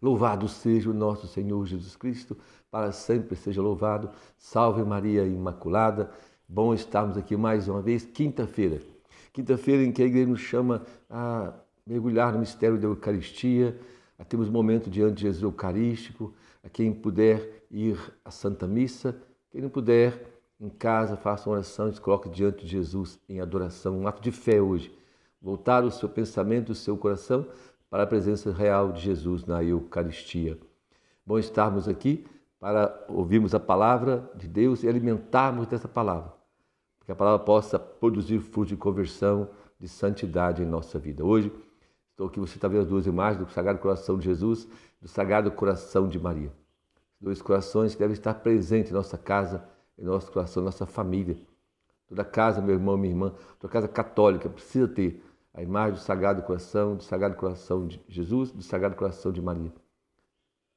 Louvado seja o nosso Senhor Jesus Cristo, para sempre seja louvado. Salve Maria Imaculada. Bom estarmos aqui mais uma vez, quinta-feira. Quinta-feira em que a igreja nos chama a mergulhar no mistério da Eucaristia, a termos momento diante de Jesus Eucarístico, a quem puder ir à Santa Missa, quem não puder, em casa, faça uma oração e se coloque diante de Jesus em adoração, um ato de fé hoje. Voltar o seu pensamento, o seu coração para a presença real de Jesus na Eucaristia. Bom estarmos aqui para ouvirmos a palavra de Deus e alimentarmos dessa palavra, que a palavra possa produzir fruto de conversão, de santidade em nossa vida. Hoje, estou aqui, você está vendo as duas imagens do Sagrado Coração de Jesus, do Sagrado Coração de Maria. Dois corações que devem estar presentes em nossa casa, em nosso coração, em nossa família. Toda casa, meu irmão, minha irmã, toda casa católica precisa ter a imagem do Sagrado Coração de Jesus, do Sagrado Coração de Maria.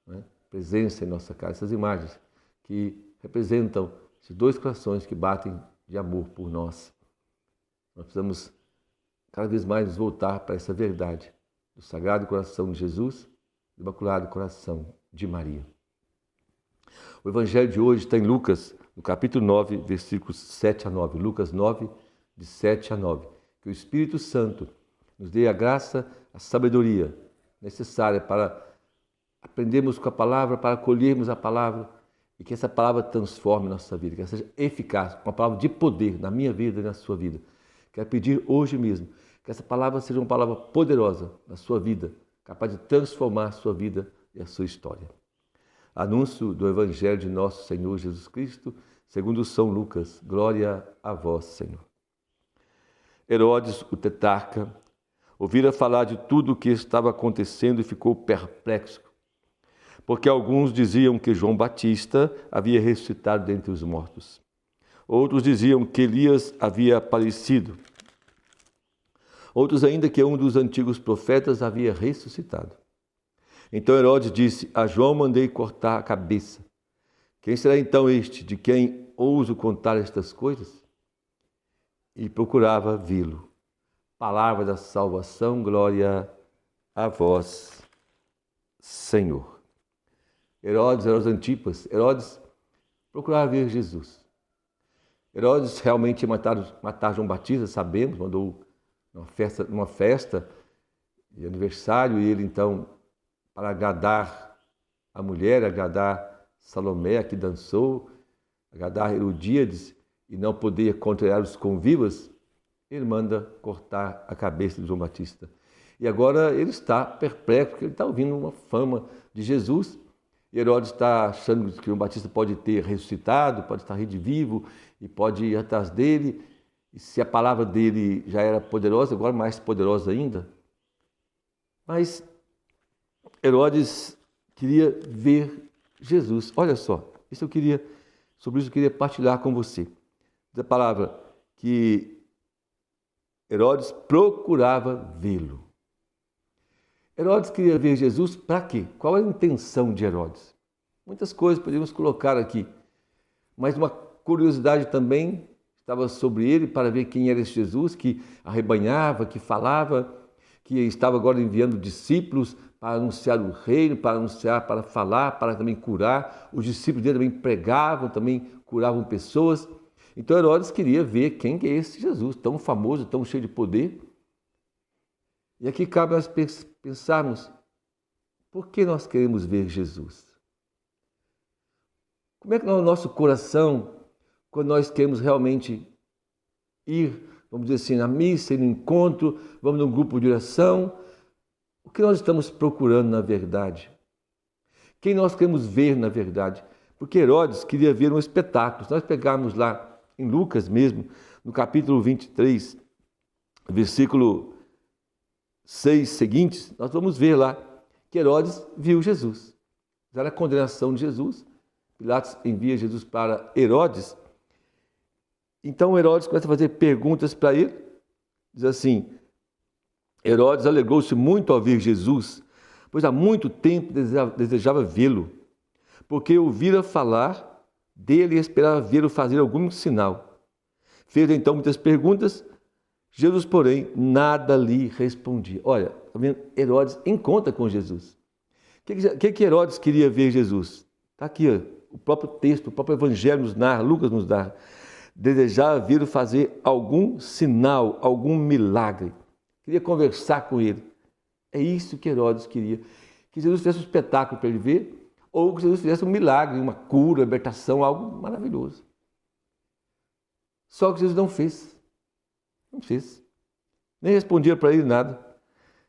Né? Presença em nossa casa, essas imagens que representam esses dois corações que batem de amor por nós. Nós precisamos cada vez mais nos voltar para essa verdade do Sagrado Coração de Jesus, do Imaculado Coração de Maria. O Evangelho de hoje está em Lucas, no capítulo 9, versículos 7 a 9. Lucas 9, de 7 a 9. Que o Espírito Santo nos dê a graça, a sabedoria necessária para aprendermos com a palavra, para acolhermos a palavra e que essa palavra transforme nossa vida, que ela seja eficaz, uma palavra de poder na minha vida e na sua vida. Quero pedir hoje mesmo que essa palavra seja uma palavra poderosa na sua vida, capaz de transformar a sua vida e a sua história. Anúncio do Evangelho de nosso Senhor Jesus Cristo, segundo São Lucas. Glória a vós, Senhor. Herodes, o tetrarca, ouvira falar de tudo o que estava acontecendo e ficou perplexo, porque alguns diziam que João Batista havia ressuscitado dentre os mortos. Outros diziam que Elias havia aparecido. Outros ainda que um dos antigos profetas havia ressuscitado. Então Herodes disse: a João mandei cortar a cabeça. Quem será então este de quem ouso contar estas coisas? E procurava vê-lo. Palavra da salvação, glória a vós, Senhor. Herodes Antipas, Herodes procurava ver Jesus. Herodes realmente ia matar João Batista, sabemos, mandou numa festa de aniversário, e ele então, para agradar a mulher, agradar Salomé, que dançou, agradar Herodíades, e não poder contrariar os convivas, ele manda cortar a cabeça de João Batista. E agora ele está perplexo, porque ele está ouvindo uma fama de Jesus. E Herodes está achando que João Batista pode ter ressuscitado, pode estar redivivo e pode ir atrás dele. E se a palavra dele já era poderosa, agora mais poderosa ainda. Mas Herodes queria ver Jesus. Olha só, sobre isso eu queria partilhar com você. A palavra que Herodes procurava vê-lo. Herodes queria ver Jesus para quê? Qual era a intenção de Herodes? Muitas coisas podemos colocar aqui, mas uma curiosidade também estava sobre ele para ver quem era esse Jesus que arrebanhava, que falava, que estava agora enviando discípulos para anunciar o reino, para anunciar, para falar, para também curar. Os discípulos dele também pregavam, também curavam pessoas. Então Herodes queria ver quem é esse Jesus, tão famoso, tão cheio de poder. E aqui cabe nós pensarmos, por que nós queremos ver Jesus? Como é que é o nosso coração, quando nós queremos realmente ir, vamos dizer assim, na missa, ir no encontro, vamos num grupo de oração, o que nós estamos procurando na verdade? Quem nós queremos ver na verdade? Porque Herodes queria ver um espetáculo. Se nós pegarmos lá em Lucas mesmo, no capítulo 23, versículo 6 seguintes, nós vamos ver lá que Herodes viu Jesus. Já era a condenação de Jesus. Pilatos envia Jesus para Herodes. Então Herodes começa a fazer perguntas para ele. Diz assim: Herodes alegrou-se muito ao ver Jesus, pois há muito tempo desejava vê-lo, porque ouvira falar dele e esperava vê-lo fazer algum sinal. Fez então muitas perguntas, Jesus, porém, nada lhe respondia. Olha, tá vendo? Herodes encontra com Jesus. que Herodes queria ver Jesus? Está aqui, ó, o próprio texto, o próprio Evangelho nos narra, Lucas nos narra. Desejava vir fazer algum sinal, algum milagre. Queria conversar com ele. É isso que Herodes queria. Que Jesus fizesse um espetáculo para ele ver, ou que Jesus fizesse um milagre, uma cura, uma libertação, algo maravilhoso. Só que Jesus não fez. Não fez. Nem respondia para ele nada.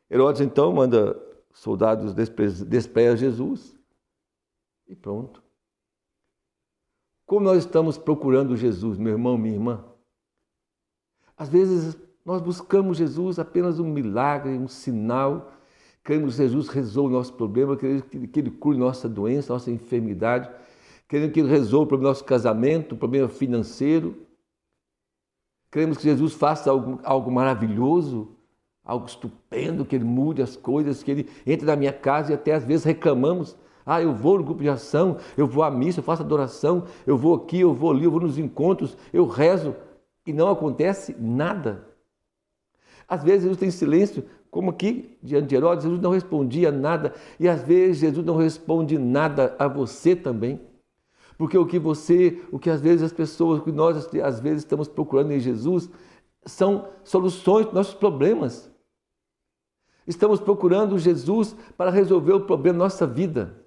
Herodes então manda soldados desprezar Jesus e pronto. Como nós estamos procurando Jesus, meu irmão, minha irmã? Às vezes nós buscamos Jesus apenas um milagre, um sinal. Queremos que Jesus resolva o nosso problema, queremos que Ele cure nossa doença, nossa enfermidade. Queremos que Ele resolva o problema do nosso casamento, o problema financeiro. Queremos que Jesus faça algo maravilhoso, algo estupendo, que Ele mude as coisas, que Ele entre na minha casa e até às vezes reclamamos. Eu vou no grupo de ação, eu vou à missa, eu faço adoração, eu vou aqui, eu vou ali, eu vou nos encontros, eu rezo e não acontece nada. Às vezes Jesus tem silêncio, como aqui diante de Herodes, Jesus não respondia nada e às vezes Jesus não responde nada a você também. Porque o que às vezes as pessoas, o que nós às vezes estamos procurando em Jesus são soluções para nossos problemas. Estamos procurando Jesus para resolver o problema da nossa vida.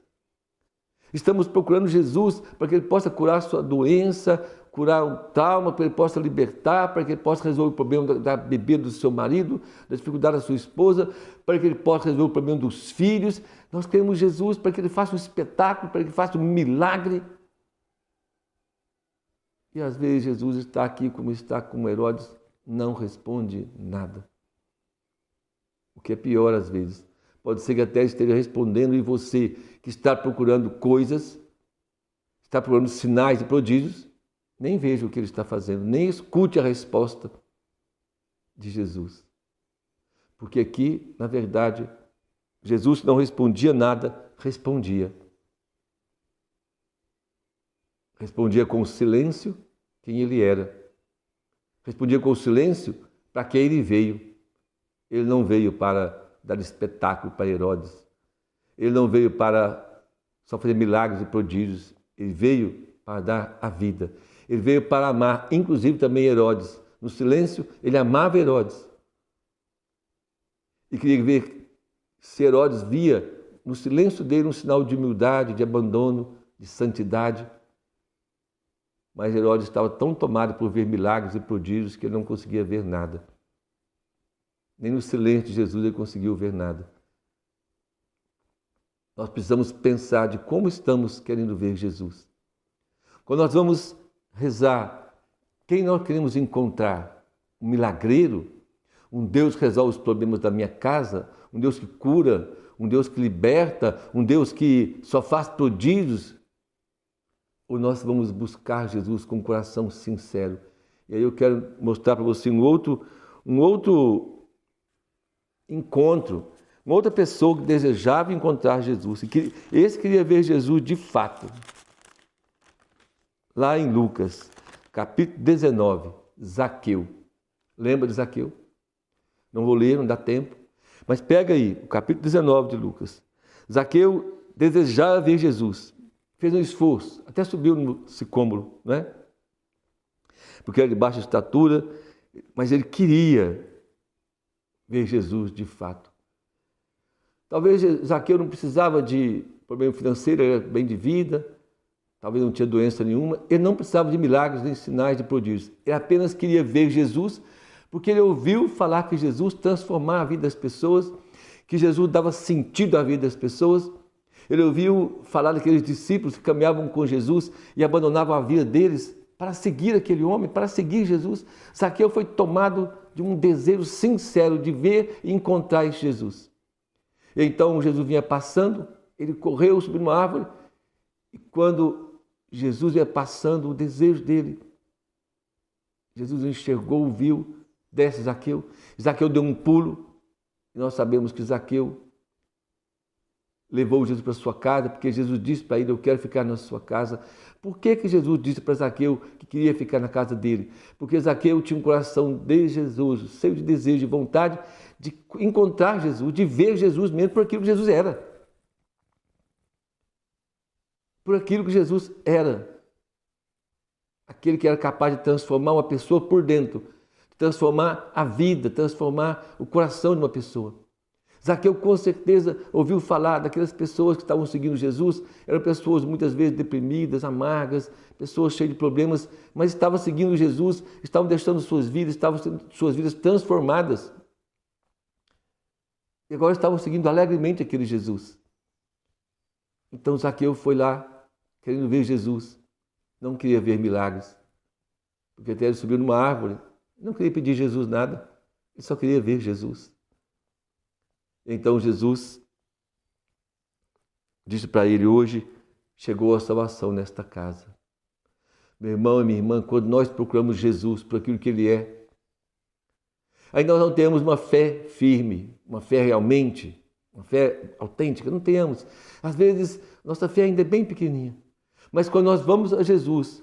Estamos procurando Jesus para que Ele possa curar a sua doença, curar um trauma, para que Ele possa libertar, para que Ele possa resolver o problema da bebida do seu marido, da dificuldade da sua esposa, para que Ele possa resolver o problema dos filhos. Nós queremos Jesus para que Ele faça um espetáculo, para que Ele faça um milagre. E às vezes Jesus está aqui como está com Herodes, não responde nada. O que é pior às vezes. Pode ser que até esteja respondendo e você que está procurando coisas, está procurando sinais e prodígios, nem veja o que ele está fazendo, nem escute a resposta de Jesus. Porque aqui, na verdade, Jesus não respondia nada, respondia. Respondia com o silêncio quem ele era. Respondia com o silêncio para quem ele veio. Ele não veio para dar espetáculo para Herodes. Ele não veio para só fazer milagres e prodígios. Ele veio para dar a vida. Ele veio para amar, inclusive também Herodes. No silêncio, ele amava Herodes. E queria ver se Herodes via no silêncio dele um sinal de humildade, de abandono, de santidade. Mas Herodes estava tão tomado por ver milagres e prodígios que ele não conseguia ver nada. Nem no silêncio de Jesus ele conseguiu ver nada. Nós precisamos pensar de como estamos querendo ver Jesus. Quando nós vamos rezar, quem nós queremos encontrar? Um milagreiro? Um Deus que resolve os problemas da minha casa? Um Deus que cura? Um Deus que liberta? Um Deus que só faz prodígios? Ou nós vamos buscar Jesus com um coração sincero? E aí eu quero mostrar para você um outro encontro, uma outra pessoa que desejava encontrar Jesus. Esse queria ver Jesus de fato. Lá em Lucas, capítulo 19, Zaqueu. Lembra de Zaqueu? Não vou ler, não dá tempo. Mas pega aí, o capítulo 19 de Lucas. Zaqueu desejava ver Jesus. Fez um esforço, até subiu no sicômoro, né? Porque era de baixa estatura, mas ele queria ver Jesus de fato. Talvez Zaqueu não precisava de problema financeiro, era bem de vida, talvez não tinha doença nenhuma, ele não precisava de milagres nem sinais de prodígios. Ele apenas queria ver Jesus, porque ele ouviu falar que Jesus transformava a vida das pessoas, que Jesus dava sentido à vida das pessoas. Ele ouviu falar daqueles discípulos que caminhavam com Jesus e abandonavam a vida deles para seguir aquele homem, para seguir Jesus. Zaqueu foi tomado de um desejo sincero de ver e encontrar esse Jesus. E então Jesus vinha passando, ele correu, subiu numa árvore, e quando Jesus ia passando, o desejo dele, Jesus enxergou, viu, desce Zaqueu. Zaqueu deu um pulo, e nós sabemos que Zaqueu levou Jesus para sua casa, porque Jesus disse para ele, eu quero ficar na sua casa. Por que Jesus disse para Zaqueu que queria ficar na casa dele? Porque Zaqueu tinha um coração de Jesus, cheio de desejo, de vontade de encontrar Jesus, de ver Jesus mesmo por aquilo que Jesus era. por aquilo que Jesus era. Aquele que era capaz de transformar uma pessoa por dentro, transformar a vida, transformar o coração de uma pessoa. Zaqueu com certeza ouviu falar daquelas pessoas que estavam seguindo Jesus, eram pessoas muitas vezes deprimidas, amargas, pessoas cheias de problemas, mas estavam seguindo Jesus, estavam deixando suas vidas, estavam sendo suas vidas transformadas. E agora estavam seguindo alegremente aquele Jesus. Então Zaqueu foi lá, querendo ver Jesus. Não queria ver milagres, porque até ele subiu numa árvore, não queria pedir a Jesus nada, ele só queria ver Jesus. Então Jesus disse para ele: hoje chegou a salvação nesta casa. Meu irmão e minha irmã, quando nós procuramos Jesus por aquilo que Ele é, aí nós não temos uma fé firme, uma fé realmente, uma fé autêntica, não temos. Às vezes, nossa fé ainda é bem pequenininha. Mas quando nós vamos a Jesus,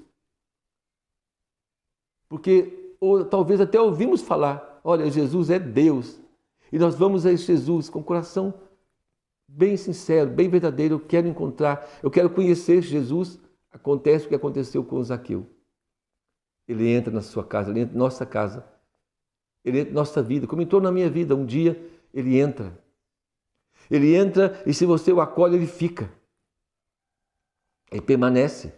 ou talvez até ouvimos falar, olha, Jesus é Deus, e nós vamos a esse Jesus com o coração bem sincero, bem verdadeiro, eu quero encontrar, eu quero conhecer Jesus, acontece o que aconteceu com Zaqueu. Ele entra na sua casa, ele entra na nossa casa, ele entra na nossa vida, como entrou na minha vida, um dia ele entra. Ele entra e se você o acolhe, ele fica. Ele permanece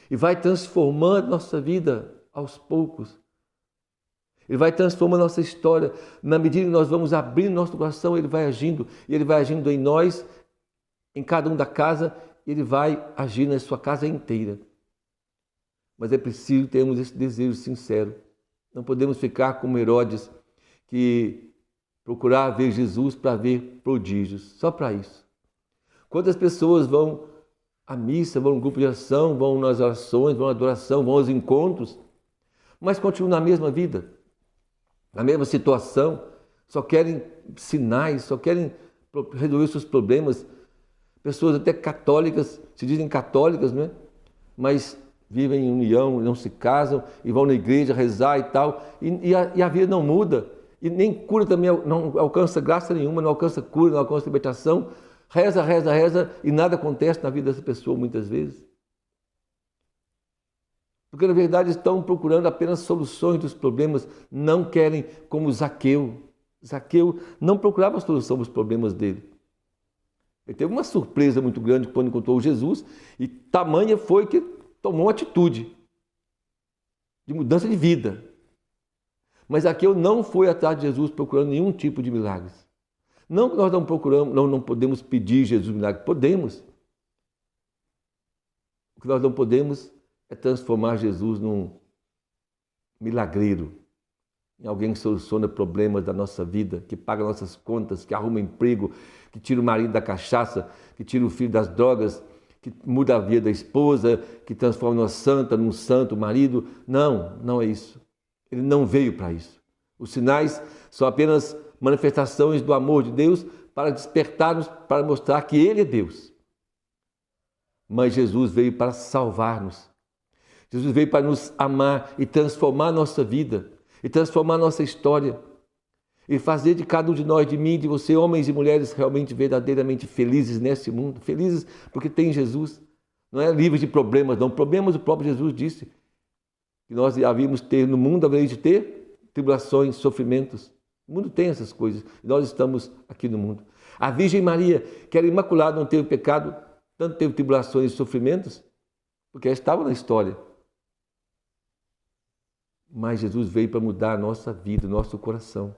e vai transformando nossa vida aos poucos. Ele vai transformando nossa história. Na medida que nós vamos abrindo nosso coração, Ele vai agindo. E Ele vai agindo em nós, em cada um da casa, Ele vai agir na sua casa inteira. Mas é preciso termos esse desejo sincero. Não podemos ficar como Herodes, que procurava ver Jesus para ver prodígios, só para isso. Quantas pessoas vão à missa, vão no grupo de oração, vão nas orações, vão à adoração, vão aos encontros, mas continuam na mesma vida, na mesma situação, só querem sinais, só querem resolver seus problemas. Pessoas até católicas, se dizem católicas, né? Mas vivem em união, não se casam e vão na igreja rezar e tal, e a vida não muda, e nem cura também, não alcança graça nenhuma, não alcança cura, não alcança libertação. Reza, reza, reza e nada acontece na vida dessa pessoa muitas vezes. Porque na verdade estão procurando apenas soluções dos problemas, não querem como Zaqueu. Zaqueu não procurava a solução dos problemas dele. Ele teve uma surpresa muito grande quando encontrou Jesus e tamanha foi que tomou uma atitude de mudança de vida. Mas Zaqueu não foi atrás de Jesus procurando nenhum tipo de milagres. Não que nós não procuramos, não podemos pedir Jesus milagre, podemos. O que nós não podemos é transformar Jesus num milagreiro, em alguém que soluciona problemas da nossa vida, que paga nossas contas, que arruma emprego, que tira o marido da cachaça, que tira o filho das drogas, que muda a vida da esposa, que transforma uma santa num santo marido. Não, não é isso. Ele não veio para isso. Os sinais são apenas manifestações do amor de Deus para despertar-nos, para mostrar que Ele é Deus. Mas Jesus veio para salvar-nos. Jesus veio para nos amar e transformar a nossa vida, e transformar a nossa história, e fazer de cada um de nós, de mim, de você, homens e mulheres realmente, verdadeiramente felizes nesse mundo. Felizes porque tem Jesus. Não é livres de problemas, não. Problemas o próprio Jesus disse que nós havíamos ter no mundo, haveríamos de ter tribulações, sofrimentos. O mundo tem essas coisas. E nós estamos aqui no mundo. A Virgem Maria, que era imaculada, não teve pecado, tanto teve tribulações e sofrimentos, porque ela estava na história. Mas Jesus veio para mudar a nossa vida, nosso coração.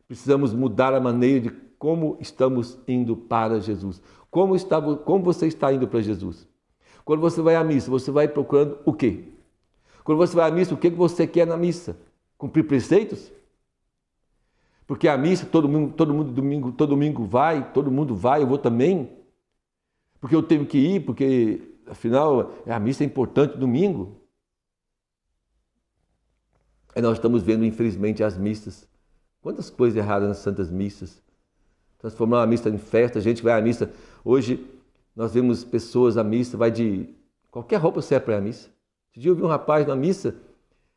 Precisamos mudar a maneira de como estamos indo para Jesus. Como você está indo para Jesus? Quando você vai à missa, você vai procurando o quê? Quando você vai à missa, o que você quer na missa? Cumprir preceitos? Porque a missa, todo domingo vai, todo mundo vai, eu vou também. Porque eu tenho que ir, porque afinal a missa é importante domingo. Aí nós estamos vendo, infelizmente, as missas. Quantas coisas erradas nas santas missas. Transformar a missa em festa, a gente vai à missa. Hoje nós vemos pessoas à missa, vai de qualquer roupa serve para a missa. Esse dia eu vi um rapaz na missa,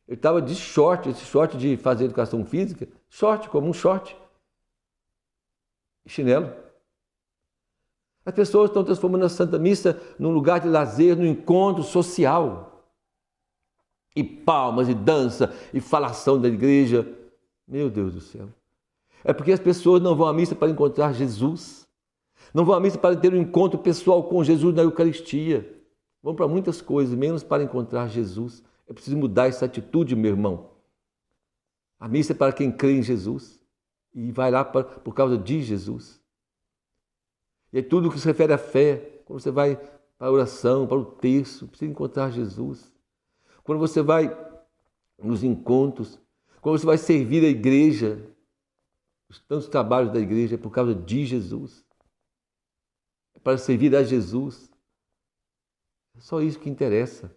ele estava de short, esse short de fazer educação física, short, como um short, e chinelo. As pessoas estão transformando a Santa Missa num lugar de lazer, num encontro social. E palmas, e dança, e falação da igreja. Meu Deus do céu. É porque as pessoas não vão à missa para encontrar Jesus. Não vão à missa para ter um encontro pessoal com Jesus na Eucaristia. Vão para muitas coisas, menos para encontrar Jesus. É preciso mudar essa atitude, meu irmão. A missa é para quem crê em Jesus. E vai lá por causa de Jesus. E é tudo que se refere à fé. Quando você vai para a oração, para o terço, precisa encontrar Jesus. Quando você vai nos encontros, quando você vai servir a igreja, os tantos trabalhos da igreja é por causa de Jesus. É para servir a Jesus. É só isso que interessa.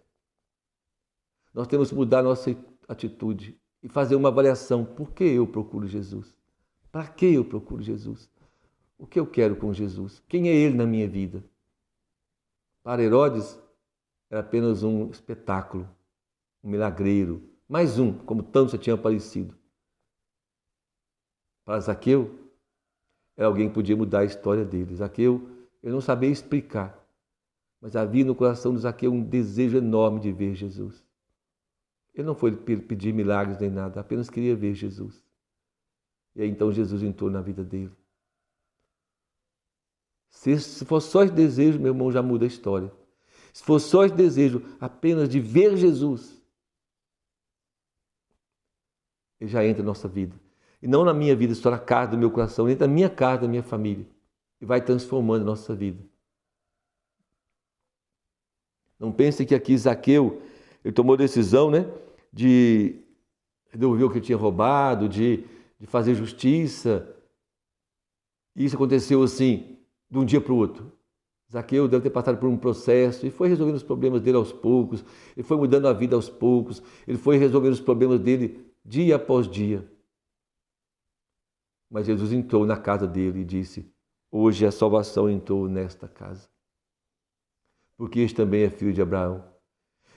Nós temos que mudar a nossa atitude e fazer uma avaliação. Por que eu procuro Jesus? Para que eu procuro Jesus? O que eu quero com Jesus? Quem é Ele na minha vida? Para Herodes, era apenas um espetáculo, um milagreiro, mais um, como tantos já tinham aparecido. Para Zaqueu, era alguém que podia mudar a história dele. Zaqueu, ele não sabia explicar, mas havia no coração de Zaqueu um desejo enorme de ver Jesus. Ele não foi pedir milagres nem nada, apenas queria ver Jesus. E aí então Jesus entrou na vida dele. Se for só esse desejo, meu irmão, já muda a história. Se for só esse desejo apenas de ver Jesus, ele já entra na nossa vida. E não na minha vida, só na casa do meu coração, entra na minha casa, da minha família. E vai transformando a nossa vida. Não pense que aqui Zaqueu, ele tomou a decisão, né, de devolver o que tinha roubado, de fazer justiça. E isso aconteceu assim, de um dia para o outro. Zaqueu deve ter passado por um processo e foi resolvendo os problemas dele aos poucos, ele foi mudando a vida aos poucos, ele foi resolvendo os problemas dele dia após dia. Mas Jesus entrou na casa dele e disse: hoje a salvação entrou nesta casa, porque este também é filho de Abraão.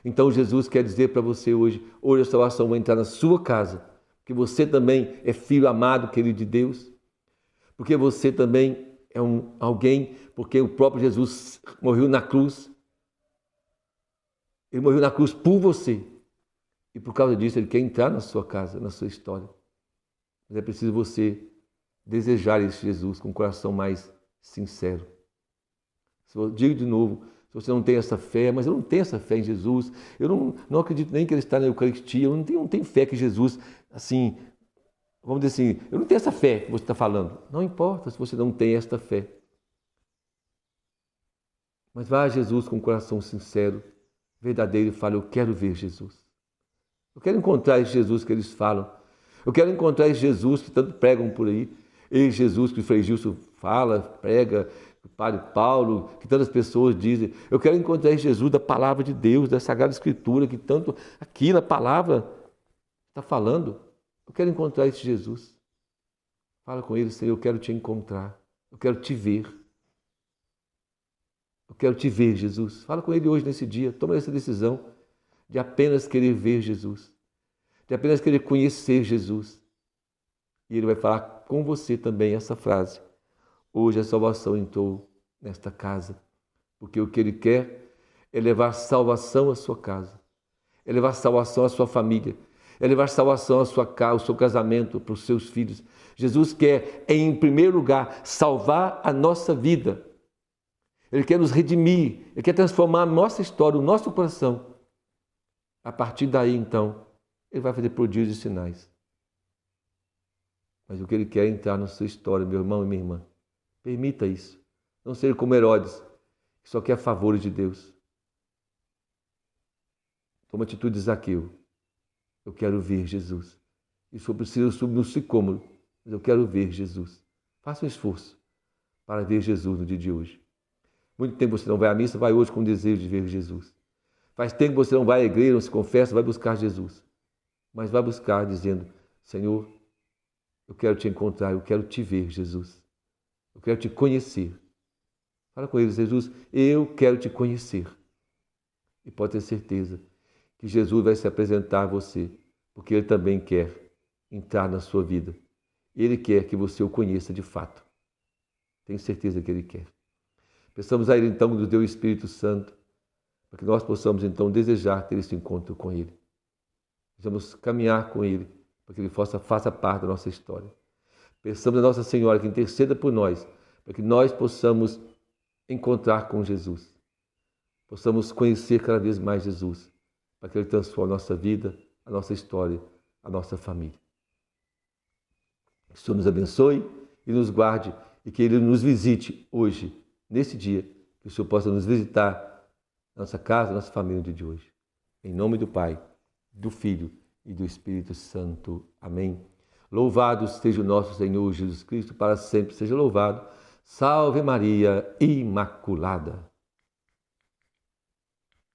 Então Jesus quer dizer para você hoje a salvação vai entrar na sua casa, porque você também é filho amado, querido de Deus, porque você também é alguém, porque o próprio Jesus morreu na cruz. Ele morreu na cruz por você. E por causa disso, ele quer entrar na sua casa, na sua história. Mas é preciso você desejar esse Jesus com o coração mais sincero. Digo de novo, se você não tem essa fé, mas eu não tenho essa fé em Jesus, eu não acredito nem que ele está na Eucaristia, eu não tenho fé que Jesus, assim, vamos dizer assim, eu não tenho essa fé que você está falando. Não importa se você não tem esta fé. Mas vá a Jesus com um coração sincero, verdadeiro e fale: eu quero ver Jesus. Eu quero encontrar esse Jesus que eles falam. Eu quero encontrar esse Jesus que tanto pregam por aí. Esse Jesus que o Frei Gilson fala, prega, o Padre Paulo, que tantas pessoas dizem. Eu quero encontrar esse Jesus da Palavra de Deus, da Sagrada Escritura, que tanto aqui na Palavra está falando. Eu quero encontrar esse Jesus. Fala com ele: Senhor, eu quero te encontrar. Eu quero te ver. Eu quero te ver, Jesus. Fala com ele hoje, nesse dia. Toma essa decisão de apenas querer ver Jesus. De apenas querer conhecer Jesus. E ele vai falar com você também essa frase: hoje a salvação entrou nesta casa. Porque o que ele quer é levar salvação à sua casa. É levar salvação à sua família. É levar salvação à sua casa, ao seu casamento, para os seus filhos. Jesus quer, em primeiro lugar, salvar a nossa vida. Ele quer nos redimir. Ele quer transformar a nossa história, o nosso coração. A partir daí, então, ele vai fazer prodígios e sinais. Mas o que ele quer é entrar na sua história, meu irmão e minha irmã. Permita isso. Não seja como Herodes, que só quer favores de Deus. Toma atitude de Zaqueu. Eu quero ver Jesus. E se for preciso, eu subo no sicômoro, mas eu quero ver Jesus. Faça um esforço para ver Jesus no dia de hoje. Muito tempo você não vai à missa, vai hoje com o desejo de ver Jesus. Faz tempo que você não vai à igreja, não se confessa, vai buscar Jesus. Mas vai buscar dizendo: Senhor, eu quero te encontrar, eu quero te ver, Jesus. Eu quero te conhecer. Fala com ele: Jesus, eu quero te conhecer. E pode ter certeza que Jesus vai se apresentar a você, porque ele também quer entrar na sua vida. Ele quer que você o conheça de fato. Tenho certeza que ele quer. Peçamos a Ele, então, nos dê o Espírito Santo, para que nós possamos, então, desejar ter esse encontro com Ele. Vamos caminhar com Ele, para que Ele faça parte da nossa história. Peçamos a Nossa Senhora que interceda por nós, para que nós possamos encontrar com Jesus. Possamos conhecer cada vez mais Jesus, para que Ele transforme a nossa vida, a nossa história, a nossa família. Que o Senhor nos abençoe e nos guarde e que Ele nos visite hoje, nesse dia, que o Senhor possa nos visitar na nossa casa, na nossa família no dia de hoje. Em nome do Pai, do Filho e do Espírito Santo. Amém. Louvado seja o nosso Senhor Jesus Cristo, para sempre seja louvado. Salve Maria Imaculada.